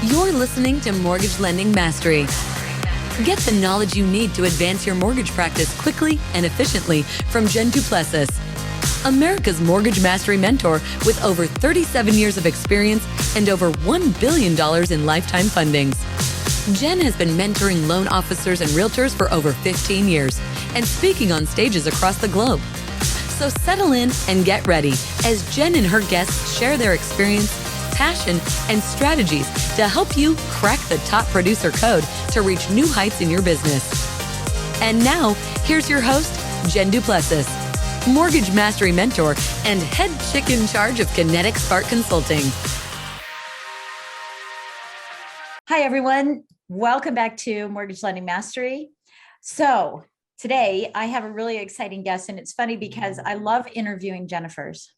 You're listening to Mortgage Lending Mastery. Get the knowledge you need to advance your mortgage practice quickly and efficiently from Jen Plessis, America's Mortgage Mastery mentor with over 37 years of experience and over $1 billion in lifetime fundings. Jen has been mentoring loan officers and realtors for over 15 years and speaking on stages across the globe. So settle in and get ready as Jen and her guests share their experience, passion, and strategies to help you crack the top producer code to reach new heights in your business. And now, here's your host, Jen Plessis, Mortgage Mastery Mentor and head chick in charge of Kinetic Spark Consulting. Hi, everyone. Welcome back to Mortgage Lending Mastery. So today I have a really exciting guest, and it's funny because I love interviewing Jennifers.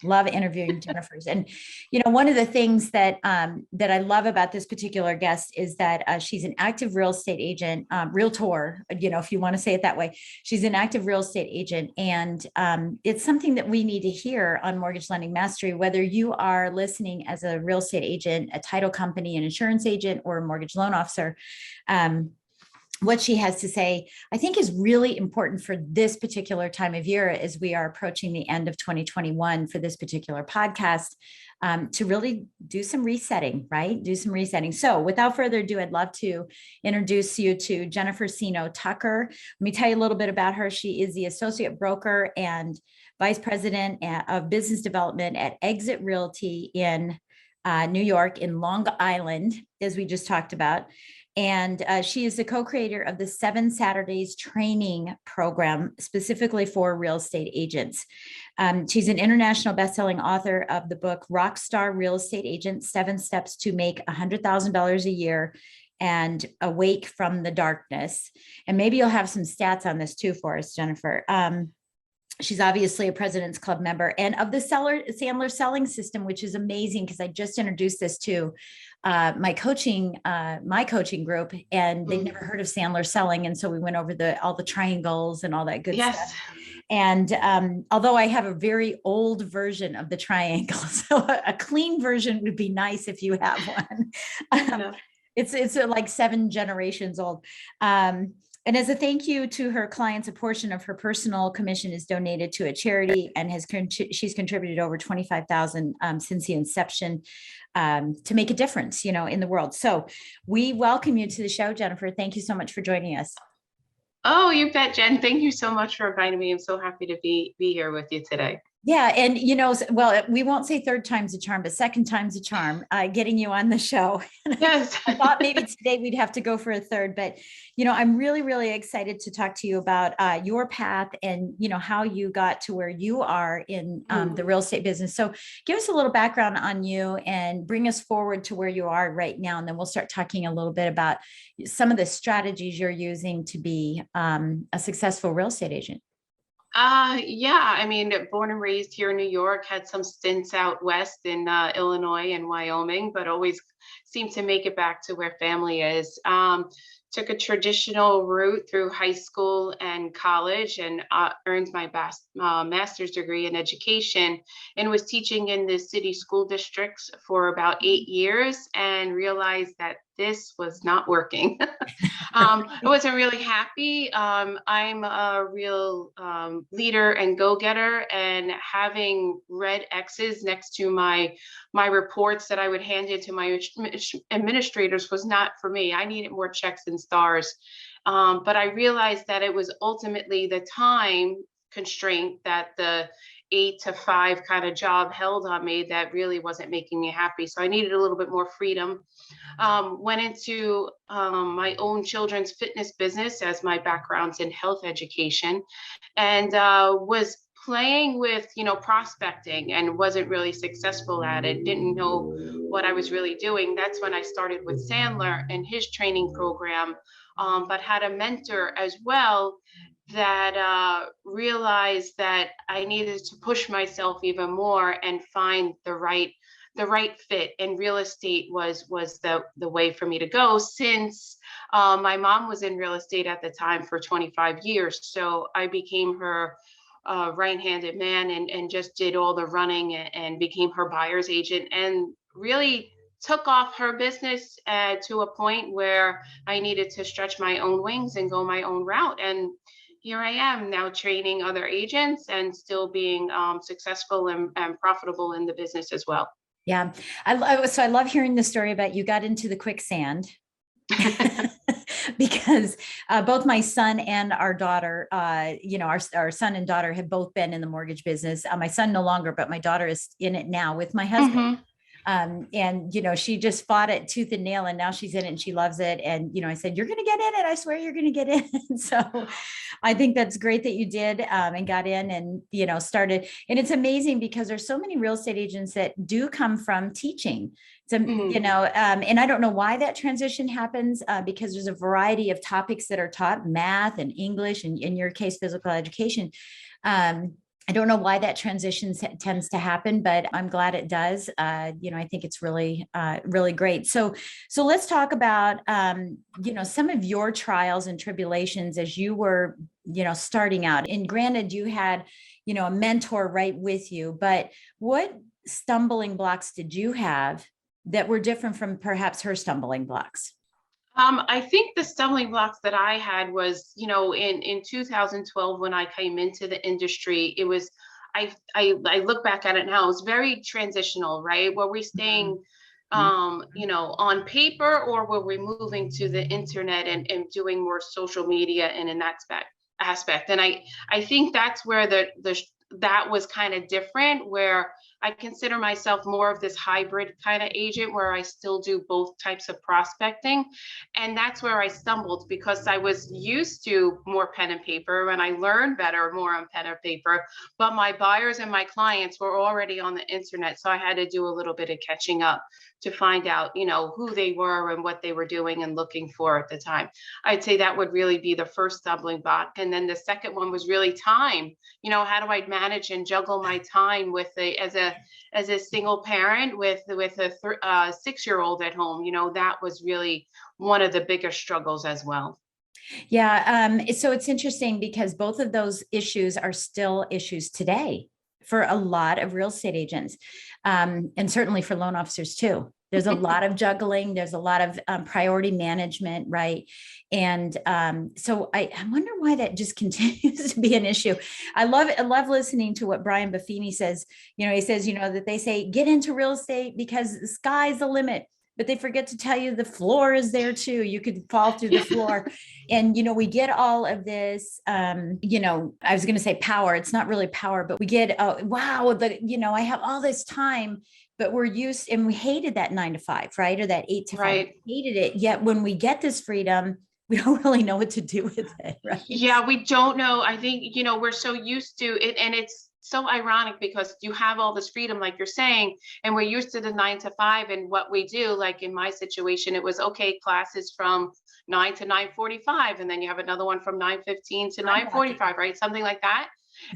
And, you know, one of the things that that I love about this particular guest is that she's an active real estate agent, realtor, you know, if you want to say it that way. She's an active real estate agent. And it's something that we need to hear on Mortgage Lending Mastery, whether you are listening as a real estate agent, a title company, an insurance agent, or a mortgage loan officer. What she has to say, I think, is really important for this particular time of year as we are approaching the end of 2021 for this particular podcast, to really do some resetting, right? Do some resetting. So without further ado, I'd love to introduce you to Jennifer Sino Tucker. Let me tell you a little bit about her. She is the associate broker and vice president of business development at Exit Realty in New York, in Long Island, as we just talked about. And she is the co-creator of the 7 Saturdays training program specifically for real estate agents. She's an international best-selling author of the book Rockstar Real Estate Agent: 7 Steps to Make $100,000 a Year and Awake from the Darkness. And maybe you'll have some stats on this too for us, Jennifer. She's obviously a President's Club member and of the Sandler selling system, which is amazing because I just introduced this to my coaching group, and they'd never heard of Sandler selling. And so we went over all the triangles and all that good stuff. And although I have a very old version of the triangle, so a clean version would be nice if you have one. It's like 7 generations old. And as a thank you to her clients, a portion of her personal commission is donated to a charity, and she's contributed over $25,000 since the inception to make a difference, you know, in the world. So we welcome you to the show, Jennifer. Thank you so much for joining us. Oh, you bet, Jen. Thank you so much for inviting me. I'm so happy to be here with you today. Yeah. And, you know, well, we won't say third time's a charm, but second time's a charm, getting you on the show. Yes. I thought maybe today we'd have to go for a third, but, you know, I'm really, really excited to talk to you about your path and, you know, how you got to where you are in the real estate business. So give us a little background on you and bring us forward to where you are right now. And then we'll start talking a little bit about some of the strategies you're using to be a successful real estate agent. Yeah, I mean, born and raised here in New York, had some stints out west in Illinois and Wyoming, but always seemed to make it back to where family is. Took a traditional route through high school and college, and earned my master's degree in education, and was teaching in the city school districts for about 8 years, and realized that this was not working. I wasn't really happy. I'm a real leader and go-getter, and having red X's next to my reports that I would hand into my administrators was not for me. I needed more checks and stars. But I realized that it was ultimately the time constraint that the 8 to 5 kind of job held on me that really wasn't making me happy. So I needed a little bit more freedom. Went into my own children's fitness business, as my background's in health education, and was playing with, you know, prospecting, and wasn't really successful at it. Didn't know what I was really doing. That's when I started with Sandler and his training program, but had a mentor as well that realized that I needed to push myself even more and find the right fit, and real estate was the way for me to go, since my mom was in real estate at the time for 25 years. So I became her right-handed man, and just did all the running, and became her buyer's agent, and really took off her business to a point where I needed to stretch my own wings and go my own route. And here I am now training other agents and still being successful and profitable in the business as well. Yeah. So I love hearing the story about you got into the quicksand. Because both my son and our daughter, our son and daughter have both been in the mortgage business. My son no longer, but my daughter is in it now with my husband. Mm-hmm. And, she just fought it tooth and nail, and now she's in it and she loves it. And, I said, you're going to get in it. I swear you're going to get in. So I think that's great that you did and got in and, started. And it's amazing because there's so many real estate agents that do come from teaching. So, and I don't know why that transition happens because there's a variety of topics that are taught, math and English, and in your case, physical education. I don't know why that transition tends to happen, but I'm glad it does. I think it's really, really great. So let's talk about, some of your trials and tribulations as you were, starting out. And granted, you had, a mentor right with you, but what stumbling blocks did you have that were different from perhaps her stumbling blocks? I think the stumbling blocks that I had was, in 2012, when I came into the industry, it was, I look back at it now, it was very transitional, right? Were we staying, on paper, or were we moving to the internet and doing more social media in an aspect? And I think that's where that was kind of different, where I consider myself more of this hybrid kind of agent where I still do both types of prospecting. And that's where I stumbled, because I was used to more pen and paper and I learned better more on pen and paper, but my buyers and my clients were already on the internet. So I had to do a little bit of catching up to find out, who they were and what they were doing and looking for at the time. I'd say that would really be the first stumbling block. And then the second one was really time. How do I manage and juggle my time with as a single parent with a 6-year-old at home? That was really one of the biggest struggles as well. Yeah. So it's interesting because both of those issues are still issues today for a lot of real estate agents, and certainly for loan officers too. There's a lot of juggling. There's a lot of priority management, right? And so I wonder why that just continues to be an issue. I love listening to what Brian Buffini says. He says, that they say, get into real estate because the sky's the limit. But they forget to tell you the floor is there too. You could fall through the floor. And, we get all of this, I was going to say power. It's not really power, but we get, wow, I have all this time, but we're used, and we hated that 9 to 5, right? Or that 8 to 5, right. We hated it. Yet when we get this freedom, we don't really know what to do with it, right? Yeah, we don't know. I think, we're so used to it, and it's so ironic because you have all this freedom, like you're saying, and we're used to the 9 to 5. And what we do, like in my situation, it was okay, classes from 9 to 9:45, and then you have another one from 9:15 to 9:45, right? Something like that.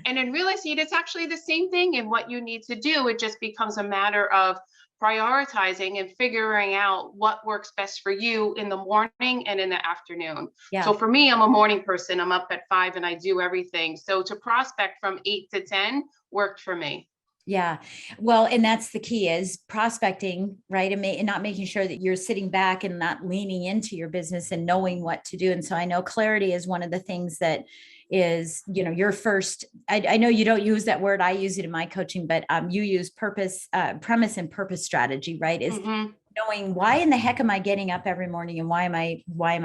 And in real estate, it's actually the same thing. And what you need to do, it just becomes a matter of prioritizing and figuring out what works best for you in the morning and in the afternoon. Yeah. So for me, I'm a morning person. I'm up at 5 and I do everything. So to prospect from 8 to 10 worked for me. Yeah. Well, and that's the key is prospecting, right? And not making sure that you're sitting back and not leaning into your business and knowing what to do. And so I know clarity is one of the things that is, your first, I know you don't use that word. I use it in my coaching, but you use premise and purpose strategy, right? Is knowing why in the heck am I getting up every morning and why am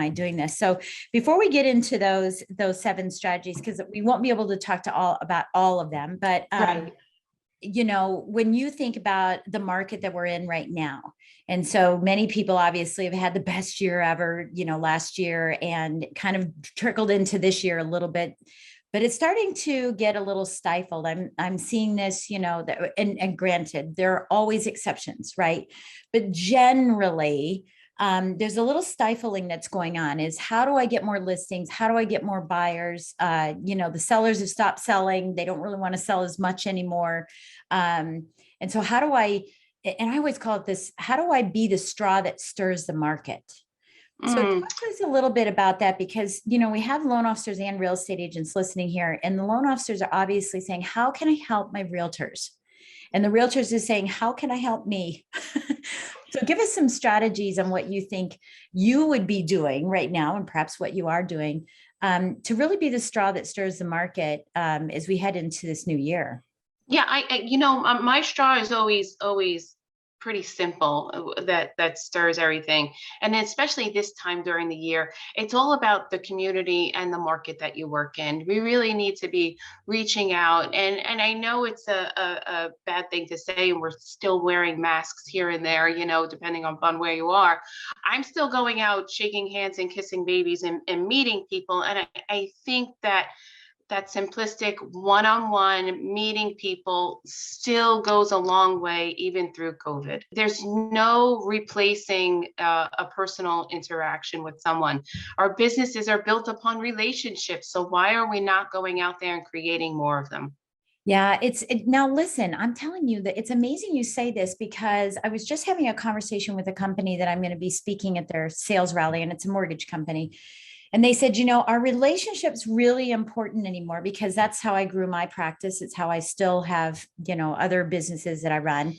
I doing this? So before we get into those 7 strategies, because we won't be able to talk about all of them, but right. When you think about the market that we're in right now, and so many people obviously have had the best year ever, last year, and kind of trickled into this year a little bit, but it's starting to get a little stifled. I'm seeing this, and granted, there are always exceptions, right? But generally, there's a little stifling that's going on. Is how do I get more listings? How do I get more buyers? The sellers have stopped selling. They don't really want to sell as much anymore. And so how do I always call it this, how do I be the straw that stirs the market? So talk to us a little bit about that, because, we have loan officers and real estate agents listening here, and the loan officers are obviously saying, how can I help my realtors? And the realtors is saying, how can I help me? So give us some strategies on what you think you would be doing right now, and perhaps what you are doing, to really be the straw that stirs the market, as we head into this new year. Yeah, my straw is always pretty simple. That stirs everything, and especially this time during the year, it's all about the community and the market that you work in. We really need to be reaching out, and I know it's a bad thing to say, and we're still wearing masks here and there, depending on where you are. I'm still going out, shaking hands and kissing babies and meeting people, and I think that simplistic one-on-one meeting people still goes a long way, even through COVID. There's no replacing a personal interaction with someone. Our businesses are built upon relationships. So why are we not going out there and creating more of them? Yeah, now listen, I'm telling you that it's amazing you say this, because I was just having a conversation with a company that I'm going to be speaking at their sales rally, and it's a mortgage company. And they said, our relationship's really important anymore, because that's how I grew my practice. It's how I still have, other businesses that I run.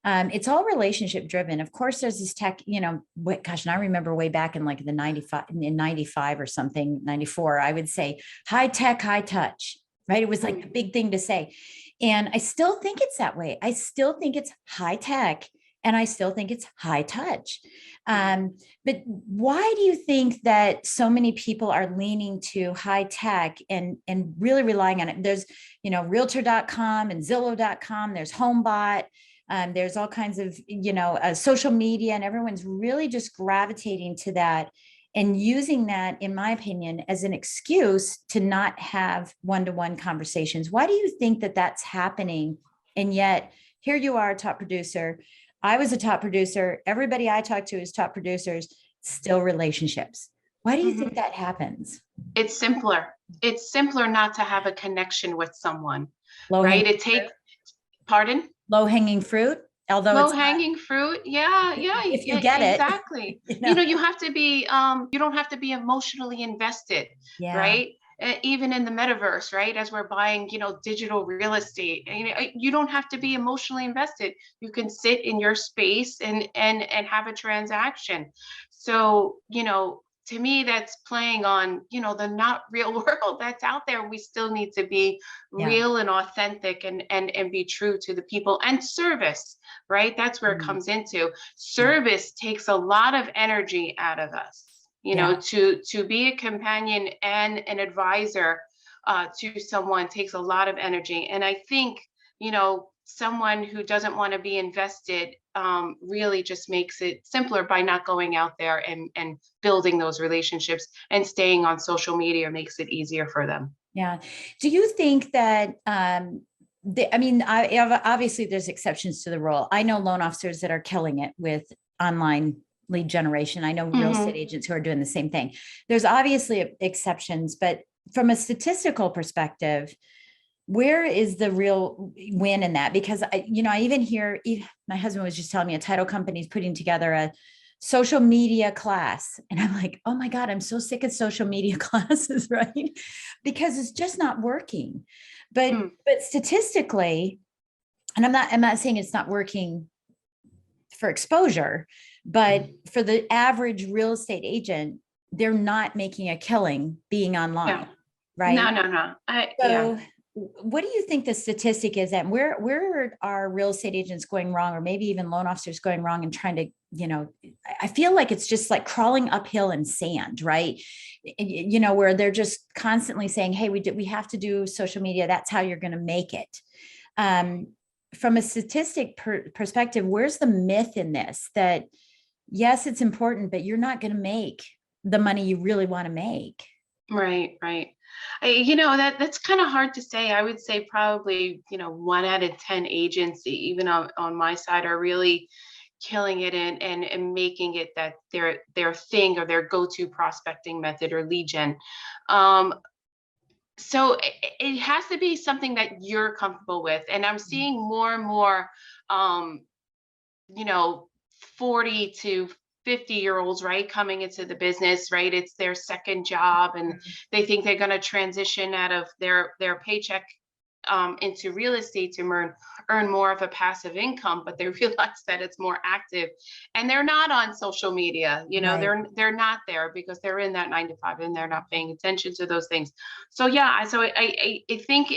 It's all relationship driven. Of course, there's this tech, gosh, and I remember way back in like in 95 or something, 94, I would say high tech, high touch, right? It was like the big thing to say. And I still think it's that way. I still think it's high tech, and I still think it's high touch. But why do you think that so many people are leaning to high tech and really relying on it? There's, realtor.com and Zillow.com, there's HomeBot, there's all kinds of, social media, and everyone's really just gravitating to that and using that, in my opinion, as an excuse to not have one-to-one conversations. Why do you think that that's happening? And yet here you are, a top producer. I was a top producer. Everybody I talk to is top producers, still relationships. Why do you think that happens? It's simpler. It's simpler not to have a connection with someone, Low right? Pardon? Low hanging fruit, although Low it's not, hanging fruit. Yeah, if you yeah, get it. exactly. You have to be, you don't have to be emotionally invested, Yeah. right? Even in the metaverse, right? As we're buying, digital real estate, you don't have to be emotionally invested. You can sit in your space and have a transaction. So, to me, that's playing on, the not real world that's out there. We still need to be Yeah. real and authentic and be true to the people, and service, right? That's where it comes into. Service takes a lot of energy out of us, Yeah. to be a companion and an advisor to someone takes a lot of energy. And I think, someone who doesn't want to be invested really just makes it simpler by not going out there and building those relationships, and staying on social media makes it easier for them. Yeah. Do you think that, obviously there's exceptions to the rule. I know loan officers that are killing it with online lead generation. I know real estate agents who are doing the same thing. There's obviously exceptions, but from a statistical perspective, where is the real win in that? Because I even hear, my husband was just telling me a title company is putting together a social media class. And I'm like, oh my God, I'm so sick of social media classes, right? Because it's just not working. But statistically, and I'm not saying it's not working for exposure, but for the average real estate agent, they're not making a killing being online, Yeah. right? No. So what do you think the statistic is at? Where are real estate agents going wrong, or maybe even loan officers going wrong and trying to, I feel like it's just like crawling uphill in sand, right? Where they're just constantly saying, hey, we have to do social media. That's how you're going to make it. From a statistic perspective, where's the myth in this that, yes, it's important, but you're not going to make the money you really want to make? Right. That's kind of hard to say. I would say probably, 1 out of 10 agents, even on my side, are really killing it and making it that their thing, or their go-to prospecting method, or lead gen. So it has to be something that you're comfortable with. And I'm seeing more and more, 40 to 50-year-olds, right, coming into the business, right? It's their second job, and they think they're going to transition out of their paycheck into real estate to earn more of a passive income, but they realize that it's more active, and they're not on social media. Right. They're not there because they're in that 9 to 5 and they're not paying attention to those things. So yeah, I think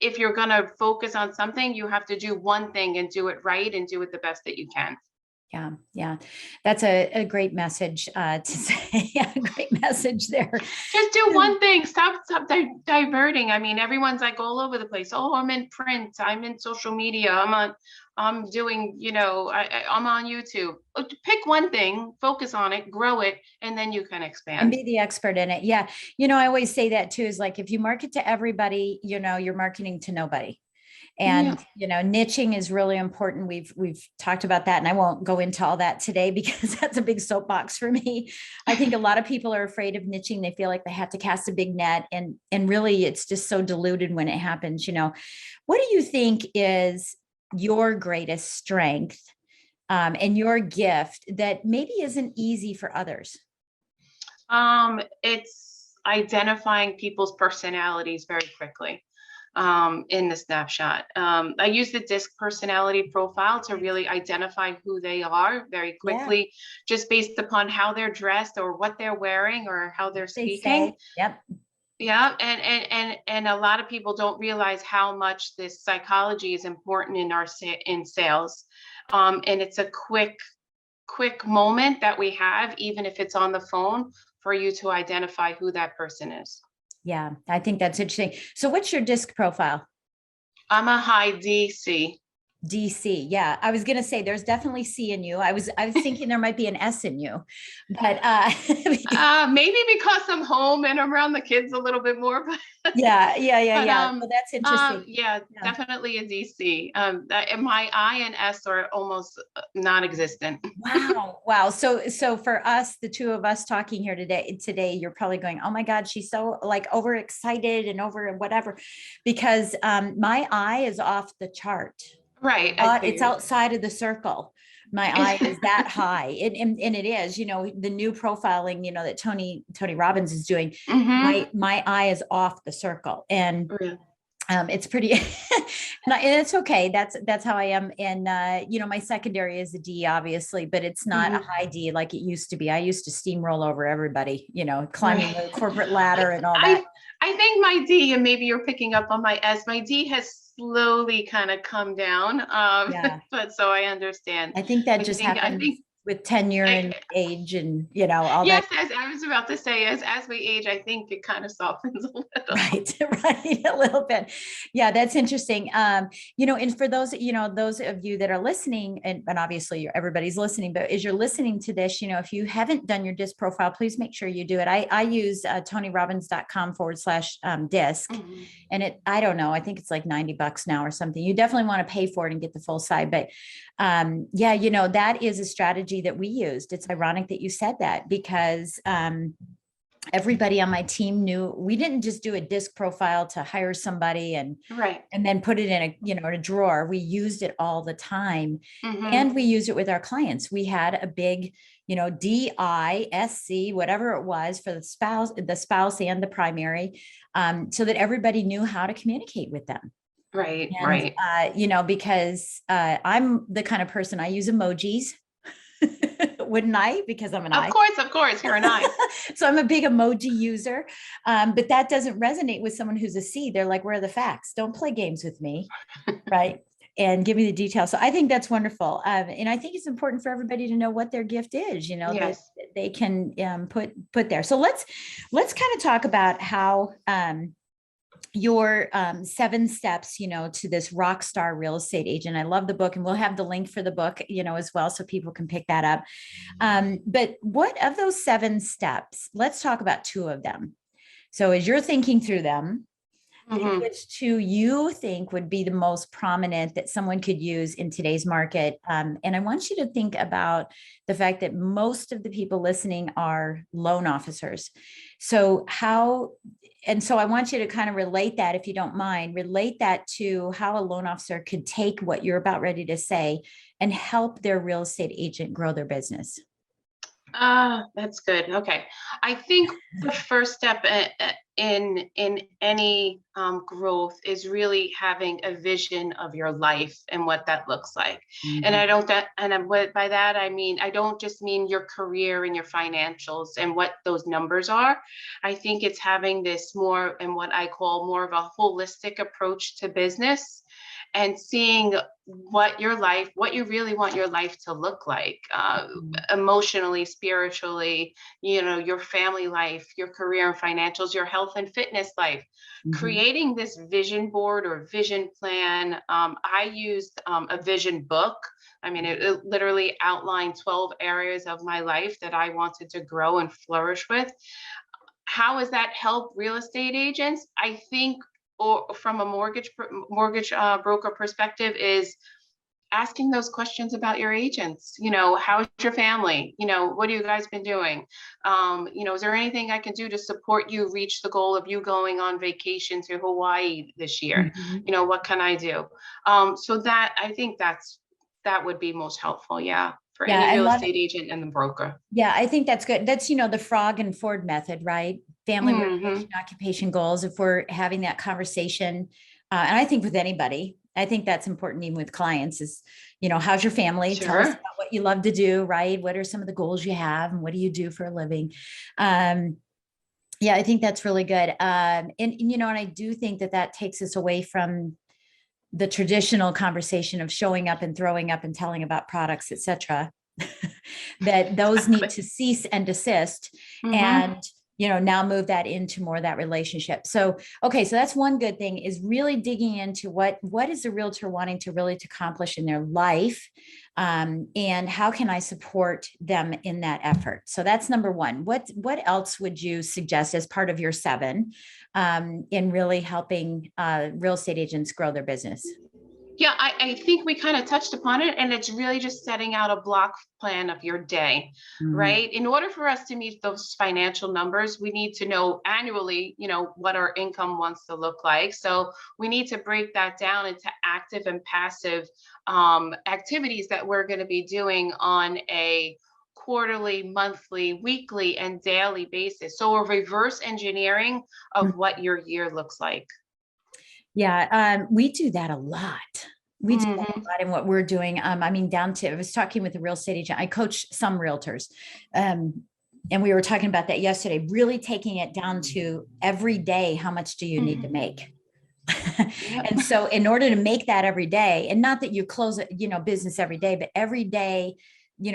if you're gonna focus on something, you have to do one thing and do it right and do it the best that you can. Yeah, yeah, that's a great message to say. Yeah, great message there. Just do one thing. Stop diverting. I mean, everyone's like all over the place. Oh, I'm in print. I'm in social media. I'm doing, I'm on YouTube. Pick one thing, focus on it, grow it, and then you can And expand. be the expert in it. Yeah, I always say that too. Is like if you market to everybody, you're marketing to nobody. Yeah. And niching is really important. We've talked about that, and I won't go into all that today because that's a big soapbox for me. I think a lot of people are afraid of niching. They feel like they have to cast a big net, and really it's just so diluted when it happens. What do you think is your greatest strength, and your gift that maybe isn't easy for others? It's identifying people's personalities very quickly in the snapshot. I use the DISC personality profile to really identify who they are very Yeah, quickly, just based upon how they're dressed or what they're wearing or how they're they speaking. say. Yep. Yeah, and a lot of people don't realize how much this psychology is important in in sales. And it's a quick moment that we have, even if it's on the phone, for you to identify who that person is. Yeah, I think that's interesting. So what's your disc profile? I'm a high DC. DC. Yeah. I was going to say there's definitely C in you. I was thinking there might be an S in you, but Maybe because I'm home and I'm around the kids a little bit more, but but yeah. Well, that's interesting. yeah, Yeah. definitely a DC. My I and S are almost non-existent. Wow. Wow. So for us, the two of us talking here today, you're probably going, oh my God, she's so like overexcited and over whatever, because my eye is off the chart. Right, I It's figured. outside of the circle. My eye is that high. And it is, the new profiling, that Tony Robbins is doing. Mm-hmm. My eye is off the circle. And Yeah. it's pretty, and it's okay. That's how I am. And, my secondary is a D, obviously, but it's not a Mm-hmm. high D like it used to be. I used to steamroll over everybody, climbing Right. the corporate ladder and all that. I think my D, and maybe you're picking up on my S, my D has slowly kind of come down. Yeah. But so I understand. I think that I just think, I happens think, with tenure I, and age and, all that. yes, as I was about to say, as we age, I think it kind of softens a little. Right, right, a little bit. Yeah, that's interesting. And for those, those of you that are listening, and obviously everybody's listening, but as you're listening to this, if you haven't done your DISC profile, please make sure you do it. I use TonyRobbins.com/DISC. Mhm. And I don't know, I think it's like $90 now or something. You definitely want to pay for it and get the full side. But yeah, that is a strategy that we used. It's ironic that you said that because everybody on my team knew we didn't just do a DISC profile to hire somebody and Right. then put it in a drawer. We used it all the time, Mm-hmm. and we used it with our clients. We had a big, DISC, whatever it was, for the spouse and the primary, so that everybody knew how to communicate with them. Right. And Right. because I'm the kind of person, I use emojis. Wouldn't I? Because I'm an I. Of course, you're an I. So I'm a big emoji user, but that doesn't resonate with someone who's a C. They're like, where are the facts? Don't play games with me, right? And give me the details. So I think that's wonderful. And I think it's important for everybody to know what their gift is, that Yes. they can put there. So let's kind of talk about how your 7 steps, to this rock star real estate agent. I love the book, and we'll have the link for the book, as well, so people can pick that up. But what of those 7 steps, let's talk about 2 of them. So as you're thinking through them, Mm-hmm. which 2 you think would be the most prominent that someone could use in today's market? And I want you to think about the fact that most of the people listening are loan officers. So I want you to kind of relate that, if you don't mind, relate that to how a loan officer could take what you're about ready to say and help their real estate agent grow their business. That's good. Okay. I think the first step in any growth is really having a vision of your life and what that looks like. And I Mhm. don't that and by that I mean I don't just mean your career and your financials and what those numbers are. I think it's having this more and what I call more of a holistic approach to business and seeing what you really want your life to look like, emotionally, spiritually, your family life, your career and financials, your health and fitness life. Mhm. Creating this vision board or vision plan. I used a vision book. I mean, it literally outlined 12 areas of my life that I wanted to grow and flourish with. How has that helped real estate agents? I think, or from a mortgage broker perspective, is asking those questions about your agents. How's your family? What have you guys been doing? Is there anything I can do to support you reach the goal of you going on vacation to Hawaii this year? Mhm. What can I do? So that I think that would be most helpful. Yeah, for Yeah, any I real love it. estate agent and the broker. Yeah, I think that's good. That's, the Frog and Ford method, right? Family, Hmm. reputation, occupation, goals. If we're having that conversation, and I think with anybody, I think that's important even with clients is, how's your family? Tell us Sure. about what you love to do, right? What are some of the goals you have and what do you do for a living? Um, yeah, I think that's really good. And I do think that that takes us away from the traditional conversation of showing up and throwing up and telling about products, et cetera, that those need Exactly. to cease and desist, Hmm. and now move that into more of that relationship. So okay, so that's one good thing, is really digging into what is the realtor wanting to really to accomplish in their life, and how can I support them in that effort. So that's number one. What else would you suggest as part of your seven, in really helping real estate agents grow their business? Yeah, I think we kind of touched upon it, and it's really just setting out a block plan of your day, Mhm. right? In order for us to meet those financial numbers, we need to know annually, what our income wants to look like. So we need to break that down into active and passive activities that we're going to be doing on a quarterly, monthly, weekly, and daily basis. So a reverse engineering of what your year looks like. Yeah, we do that a lot. We do that Hmm. a lot in what we're doing. I mean, down to, I was talking with a real estate agent. I coach some realtors. Um, and we were talking about that yesterday, really taking it down to every day, how much do you need to make? Yep. And so in order to make that every day, and not that you close business every day, but every day,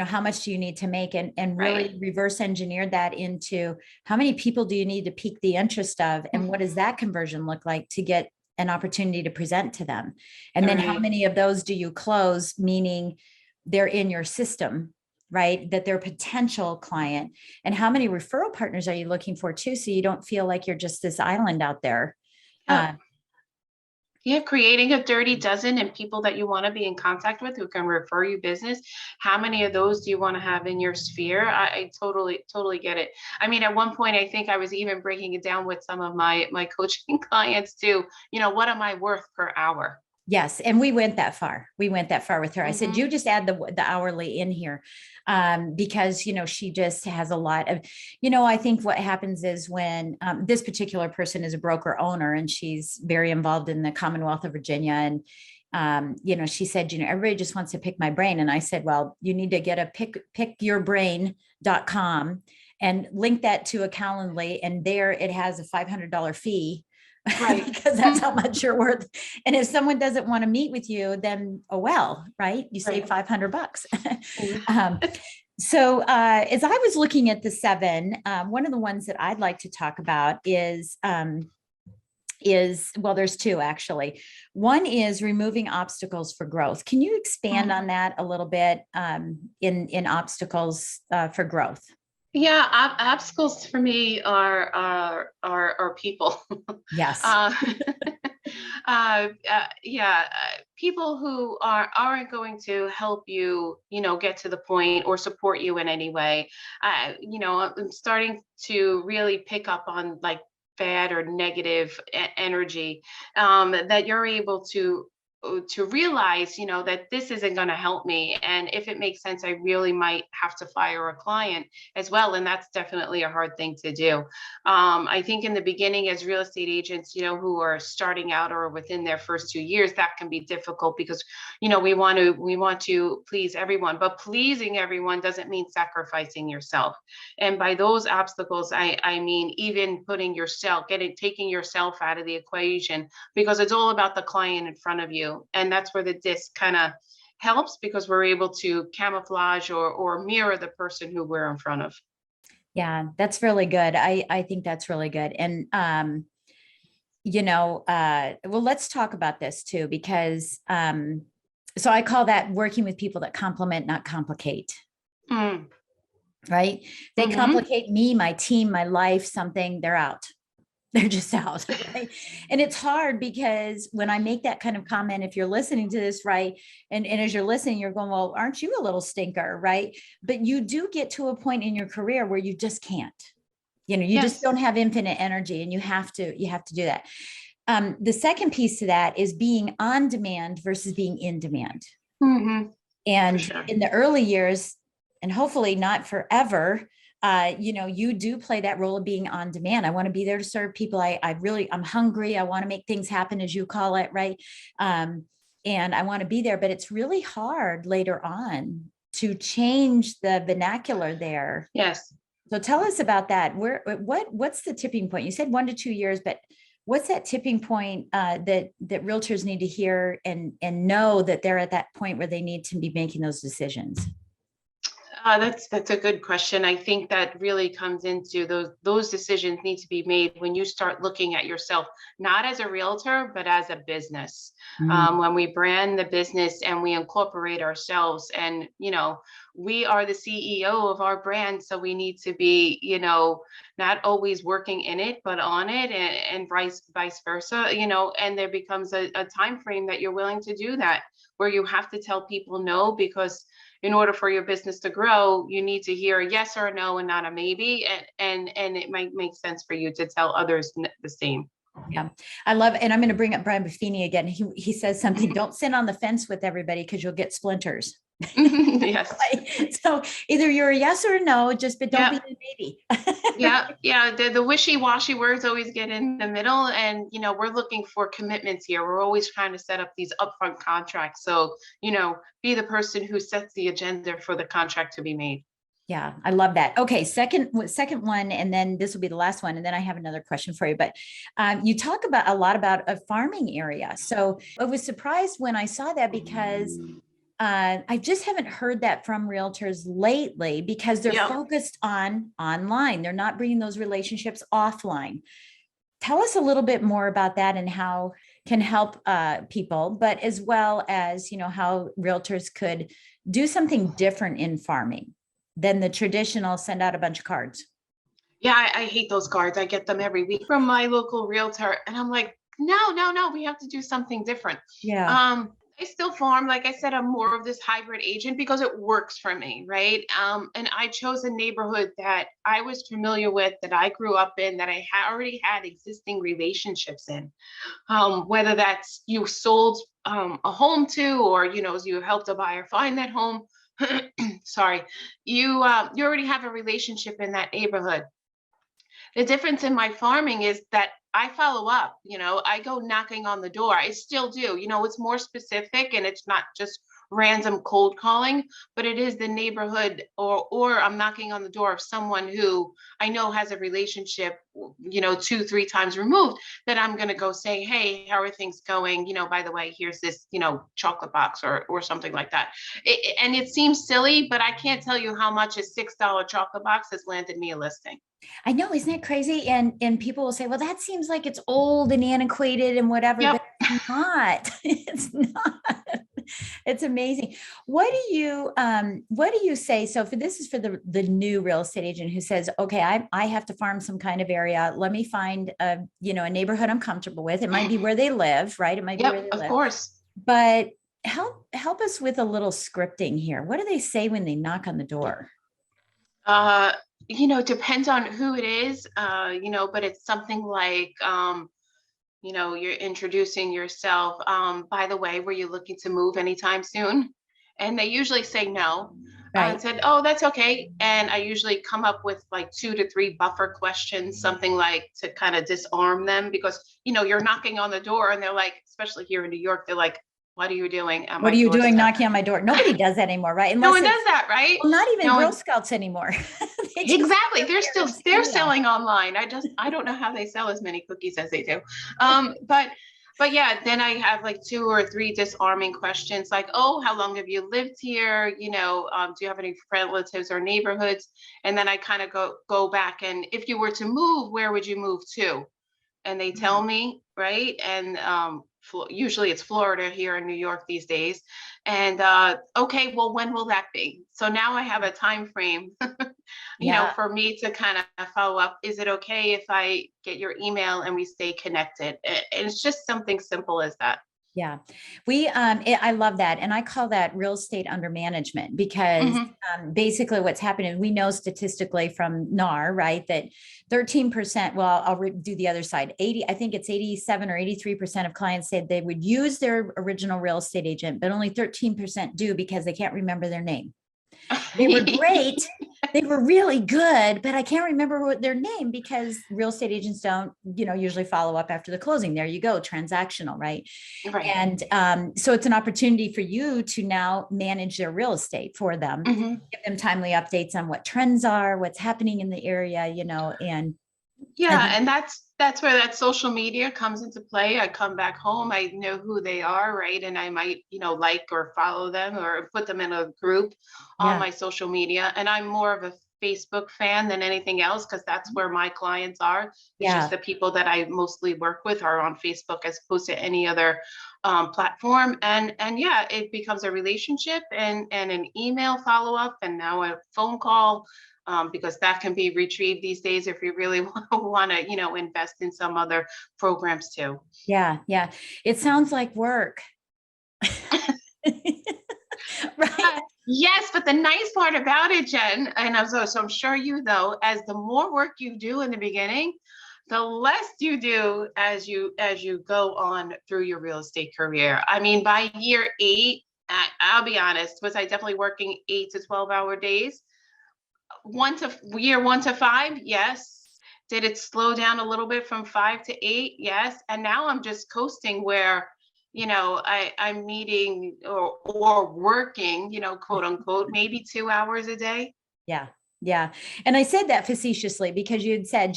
how much do you need to make, and Right. really reverse engineer that into how many people do you need to pique the interest of, and what does that conversion look like to get an opportunity to present to them, and then how Right. many of those do you close, meaning they're in your system, right, that they're a potential client, and how many referral partners are you looking for too, so you don't feel like you're just this island out there. Yep. uh, Yeah, creating a dirty dozen and people that you want to be in contact with who can refer you business. How many of those do you want to have in your sphere? I totally get it. I mean, at one point, I think I was even breaking it down with some of my coaching clients too. What am I worth per hour? Yes, and we went that far. We went that far with her. I said, Hmm. "You just add the hourly in here," because she just has a lot of, I think what happens is when this particular person is a broker owner and she's very involved in the Commonwealth of Virginia, and she said, everybody just wants to pick my brain, and I said, well, you need to get a pickyourbrain.com and link that to a Calendly, and there it has a $500 fee Right. because that's how much you're worth. And if someone doesn't want to meet with you, then oh well, right? You save Right. $500. Mhm. um, so as I was looking at the seven, one of the ones that I'd like to talk about is well, there's two actually. One is removing obstacles for growth. Can you expand on that a little bit, in obstacles for growth? Yeah, obstacles for me are people. Yes. uh, yeah, people who aren't going to help you, get to the point or support you in any way. I'm starting to really pick up on like bad or negative energy, that you're able to to realize, that this isn't going to help me. And if it makes sense, I really might have to fire a client as well. And that's definitely a hard thing to do. I think in the beginning, as real estate agents, who are starting out or within their first 2 years, that can be difficult because, we want to please everyone, but pleasing everyone doesn't mean sacrificing yourself. And by those obstacles, I mean, even taking yourself out of the equation, because it's all about the client in front of you. And that's where the disc kind of helps, because we're able to camouflage or mirror the person who we're in front of. Yeah, that's really good. I think that's really good. And, well, let's talk about this too, because, so I call that working with people that complement, not complicate. Mm. Right? They complicate me, my team, my life, something, they're out. They're just out. Right? And it's hard because when I make that kind of comment, if you're listening to this, right, and as you're listening, you're going, well, aren't you a little stinker, right? But you do get to a point in your career where you just can't, you just don't have infinite energy, and you have to do that. The second piece to that is being on demand versus being in demand. Mm-hmm. And sure. in the early years, and hopefully not forever, you do play that role of being on demand. I want to be there to serve people. I'm hungry. I want to make things happen, as you call it. Right. And I want to be there, but it's really hard later on to change the vernacular there. Yes. So tell us about that. What's the tipping point? You said 1 to 2 years, but what's that tipping point that realtors need to hear and know that they're at that point where they need to be making those decisions? That's a good question. I think that really comes into those decisions need to be made when you start looking at yourself, not as a realtor, but as a business. When we brand the business and we incorporate ourselves, and we are the CEO of our brand, so we need to be not always working in it, but on it, and vice versa. And there becomes a time frame that you're willing to do that, where you have to tell people no, because in order for your business to grow, you need to hear a yes or a no and not a maybe. And it might make sense for you to tell others the same. Yeah, I love it. And I'm going to bring up Brian Buffini again. He says something, don't sit on the fence with everybody because you'll get splinters. Yes. Right? So either you're a yes or a no, but don't be a maybe. Yeah. The wishy-washy words always get in the middle. And, we're looking for commitments here. We're always trying to set up these upfront contracts. So, be the person who sets the agenda for the contract to be made. Yeah, I love that. Okay, second one, and then this will be the last one, and then I have another question for you. But you talk a lot about a farming area. So I was surprised when I saw that, because I just haven't heard that from realtors lately, because they're focused on online. They're not bringing those relationships offline. Tell us a little bit more about that and how can help people, but as well as, how realtors could do something different in farming than the traditional send out a bunch of cards. Yeah, I hate those cards. I get them every week from my local realtor, and I'm like, no, we have to do something different. Yeah. I still farm. Like I said, I'm more of this hybrid agent because it works for me, right? And I chose a neighborhood that I was familiar with, that I grew up in, that I already had existing relationships in. Whether that's you sold a home to, or you helped a buyer find that home. Sorry, you already have a relationship in that neighborhood. The difference in my farming is that I follow up. I go knocking on the door. I still do. It's more specific, and it's not just random cold calling, but it is the neighborhood, or I'm knocking on the door of someone who I know has a relationship, 2-3 times removed, that I'm going to go say, hey, how are things going? By the way, here's this, chocolate box or something like that. And it seems silly, but I can't tell you how much a $6 chocolate box has landed me a listing. I know, isn't that crazy? And people will say, well, that seems like it's old and antiquated and whatever, Yep. but it's not. It's not. It's amazing. What do you say? So this is for the new real estate agent who says, okay, I have to farm some kind of area. Let me find a neighborhood I'm comfortable with. It might be where they live, right? It might be where they live. Of course. But help us with a little scripting here. What do they say when they knock on the door? Depends on who it is, but it's something like, you're introducing yourself. By the way, were you looking to move anytime soon? And they usually say no. And Right. said, oh, that's okay. And I usually come up with like 2 to 3 buffer questions, something like to kind of disarm them, because, you're knocking on the door and they're like, especially here in New York, they're like, what are you doing at What my are you doing doorstep? knocking on my door? Nobody does that anymore, right? No Unless one it's, does that, right? well, not even No Girl one, Scouts anymore. They just exactly. send their parents They're email. selling online. I don't know how they sell as many cookies as they do. But yeah, then I have like 2 or 3 disarming questions like, oh, how long have you lived here? Do you have any relatives or neighborhoods? And then I kind of go back, and if you were to move, where would you move to? And they tell me, right? And usually it's Florida here in New York these days. And okay, well, when will that be? So now I have a time frame, Yeah. for me to kind of follow up. Is it okay if I get your email and we stay connected? And it's just something simple as that. Yeah, I love that. And I call that real estate under management, because Hmm. basically what's happening, we know statistically from NAR, right, that 13%, well, I'll do the other side, 80, I think it's 87 or 83% of clients said they would use their original real estate agent, but only 13% do because they can't remember their name. They were great. They were really good, but I can't remember what their name, because real estate agents don't, usually follow up after the closing. There you go, transactional, right? Right. And so it's an opportunity for you to now manage their real estate for them, Hmm. give them timely updates on what trends are, what's happening in the area, and I Yeah, think, and that's where that social media comes into play. I come back home, I know who they are, right? And I might, like or follow them or put them in a group on yeah, my social media. And I'm more of a Facebook fan than anything else, because that's where my clients are. It's just yeah, the people that I mostly work with are on Facebook as opposed to any other platform. And yeah, it becomes a relationship and an email follow up, and now a phone call, because that can be retrieved these days if you really want to, invest in some other programs too. yeah, yeah. It sounds like work, right? Yes, but the nice part about it, Jen, and I'm sure you know, as the more work you do in the beginning, the less you do as you go on through your real estate career. I mean, by year 8, I'll be honest, was I definitely working 8 to 12 hour days? Year 1 to 5, yes. Did it slow down a little bit from 5 to 8? Yes. And now I'm just coasting where, I'm meeting or working, quote unquote, maybe 2 hours a day. Yeah. Yeah. And I said that facetiously because you had said,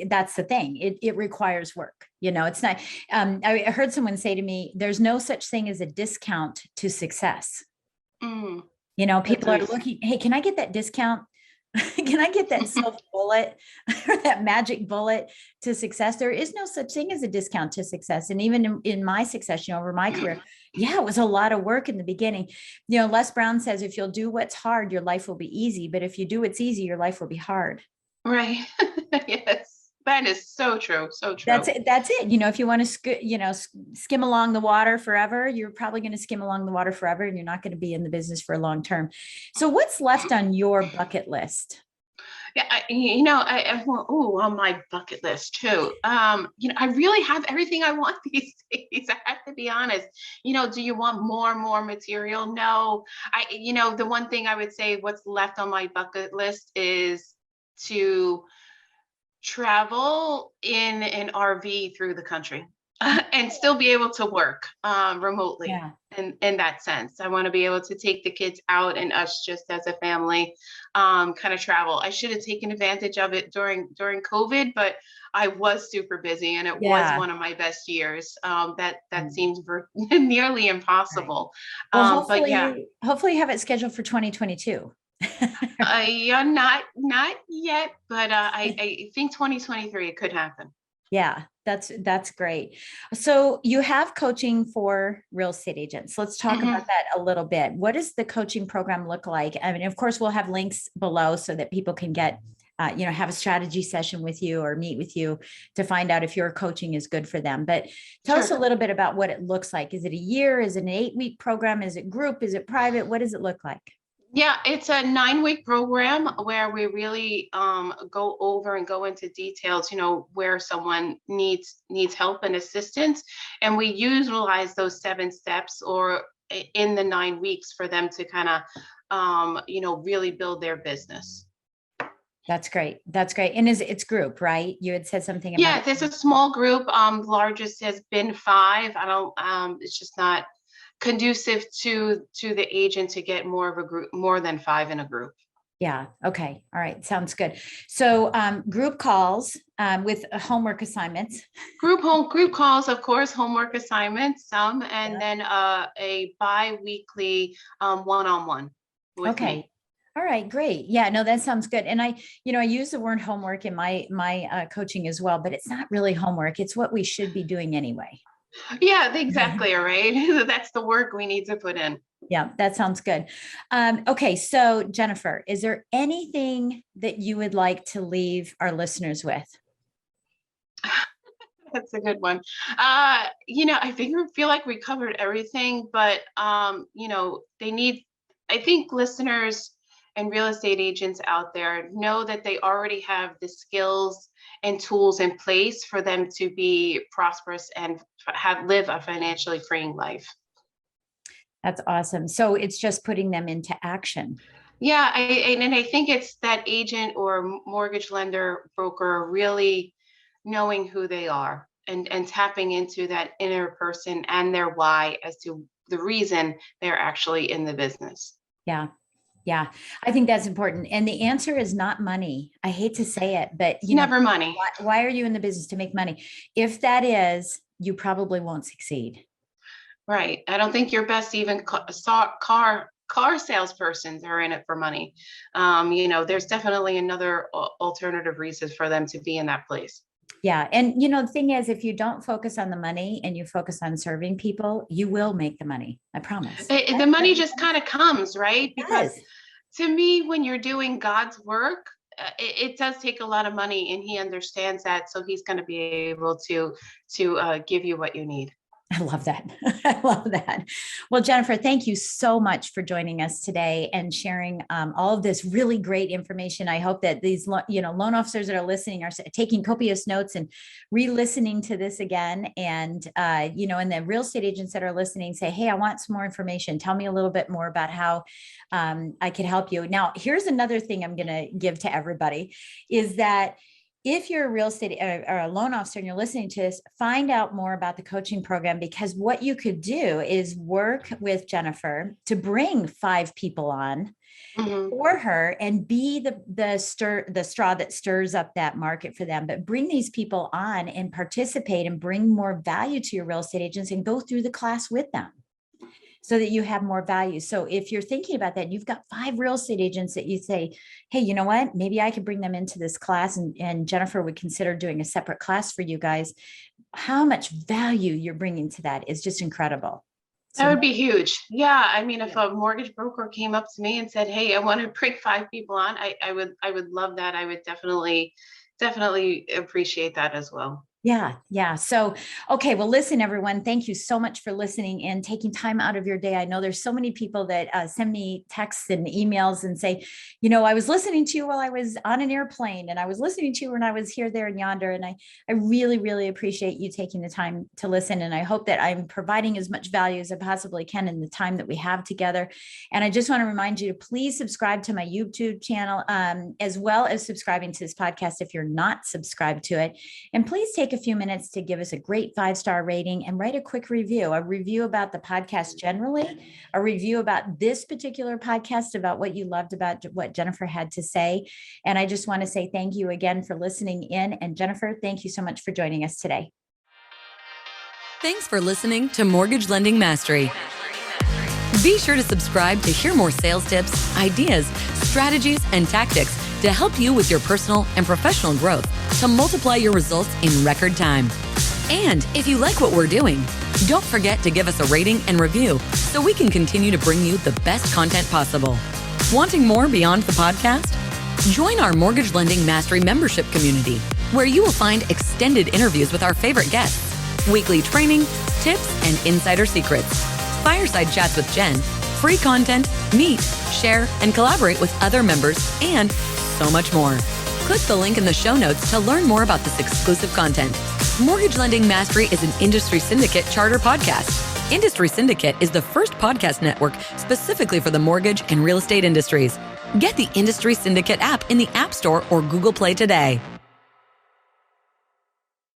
that's the thing. It requires work. It's not, I heard someone say to me, there's no such thing as a discount to success. Mm, that's People are nice. looking, hey, can I get that discount? Can I get that silver bullet or that magic bullet to success? There is no such thing as a discount to success. And even in my success, over my career, yeah, it was a lot of work in the beginning. Les Brown says, if you'll do what's hard, your life will be easy. But if you do what's easy, your life will be hard. Right. Yes. That is so true. So That's true. it. That's it. If you want to, skim along the water forever, you're probably going to skim along the water forever, and you're not going to be in the business for a long term. So what's left on your bucket list? Yeah, on my bucket list too. I really have everything I want these days. I have to be honest. Do you want more material? No. The one thing I would say what's left on my bucket list is to travel in an RV through the country and still be able to work remotely. Yeah. In that sense, I want to be able to take the kids out and us just as a family kind of travel. I should have taken advantage of it during COVID, but I was super busy and it was Yeah. one of my best years. That Mm. seems nearly Right. impossible. Well, But yeah, hopefully you have it scheduled for 2022. yeah, not yet, but I think 2023 it could happen. Yeah, that's great. So you have coaching for real estate agents. Let's talk Mhm. about that a little bit. What does the coaching program look like? I mean, of course, we'll have links below so that people can get, have a strategy session with you or meet with you to find out if your coaching is good for them. But tell us a Sure. little bit about what it looks like. Is it a year? Is it an 8-week program? Is it group? Is it private? What does it look like? Yeah, it's a 9-week program where we really go over and go into details, where someone needs help and assistance, and we utilize those 7 steps or in the 9 weeks for them to kind of, really build their business. That's great. That's great. And it's group, right? You had said something about Yeah, there's a small group. Largest has been 5. I don't. It's just not conducive to the agent to get more of a group, more than 5 in a group. Yeah. Okay. All right. Sounds good. So group calls with homework assignments. Group calls, of course, homework assignments, some, and then a bi-weekly one-on-one with Okay. me. All right, great. Yeah, no, that sounds good. And I use the word homework in my coaching as well, but it's not really homework. It's what we should be doing anyway. Yeah, exactly. All right. That's the work we need to put in. Yeah, that sounds good. Okay, so Jennifer, is there anything that you would like to leave our listeners with? That's a good one. Feel like we covered everything, but I think listeners and real estate agents out there know that they already have the skills and tools in place for them to be prosperous and live a financially freeing life. That's awesome. So it's just putting them into action. Yeah, I think it's that agent or mortgage lender broker really knowing who they are and tapping into that inner person and their why as to the reason they're actually in the business. Yeah. Yeah, I think that's important. And the answer is not money. I hate to say it, but Never money. Why are you in the business? To make money? If that is, you probably won't succeed. Right. I don't think your best even car salespersons are in it for money. There's definitely another alternative reason for them to be in that place. Yeah. And the thing is, if you don't focus on the money and you focus on serving people, you will make the money. I promise. The money just kind of comes, right? Because Yes. to me, when you're doing God's work, it does take a lot of money, and he understands that. So he's going to be able to give you what you need. I love that. I love that. Well, Jennifer, thank you so much for joining us today and sharing all of this really great information. I hope that these, loan officers that are listening are taking copious notes and re-listening to this again. And, and the real estate agents that are listening say, hey, I want some more information. Tell me a little bit more about how I could help you. Now, here's another thing I'm going to give to everybody is that if you're a real estate or a loan officer and you're listening to this, find out more about the coaching program, because what you could do is work with Jennifer to bring 5 people on for her and be the straw that stirs up that market for them. But bring these people on and participate and bring more value to your real estate agents and go through the class with them, so that you have more value. So if you're thinking about that, you've got 5 real estate agents that you say, hey, you know what, maybe I could bring them into this class, and Jennifer would consider doing a separate class for you guys. How much value you're bringing to that is just incredible. That would be huge. Yeah. I mean, if a mortgage broker came up to me and said, hey, I want to bring 5 people on, I would love that. I would definitely appreciate that as well. Yeah. Yeah. So, okay. Well, listen, everyone, thank you so much for listening and taking time out of your day. I know there's so many people that send me texts and emails and say, I was listening to you while I was on an airplane, and I was listening to you when I was here, there, and yonder. And I really, really appreciate you taking the time to listen. And I hope that I'm providing as much value as I possibly can in the time that we have together. And I just want to remind you to please subscribe to my YouTube channel, as well as subscribing to this podcast if you're not subscribed to it. And please take a few minutes to give us a great 5-star rating and write a quick review about the podcast generally, a review about this particular podcast, about what you loved about what Jennifer had to say. And I just want to say thank you again for listening in. And Jennifer, thank you so much for joining us today. Thanks for listening to Mortgage Lending Mastery. Be sure to subscribe to hear more sales tips, ideas, strategies, and tactics to help you with your personal and professional growth to multiply your results in record time. And if you like what we're doing, don't forget to give us a rating and review so we can continue to bring you the best content possible. Wanting more beyond the podcast? Join our Mortgage Lending Mastery membership community, where you will find extended interviews with our favorite guests, weekly training, tips, and insider secrets, fireside chats with Jen, free content, meet, share, and collaborate with other members, and so much more. Click the link in the show notes to learn more about this exclusive content. Mortgage Lending Mastery is an Industry Syndicate charter podcast. Industry Syndicate is the first podcast network specifically for the mortgage and real estate industries. Get the Industry Syndicate app in the App Store or Google Play today.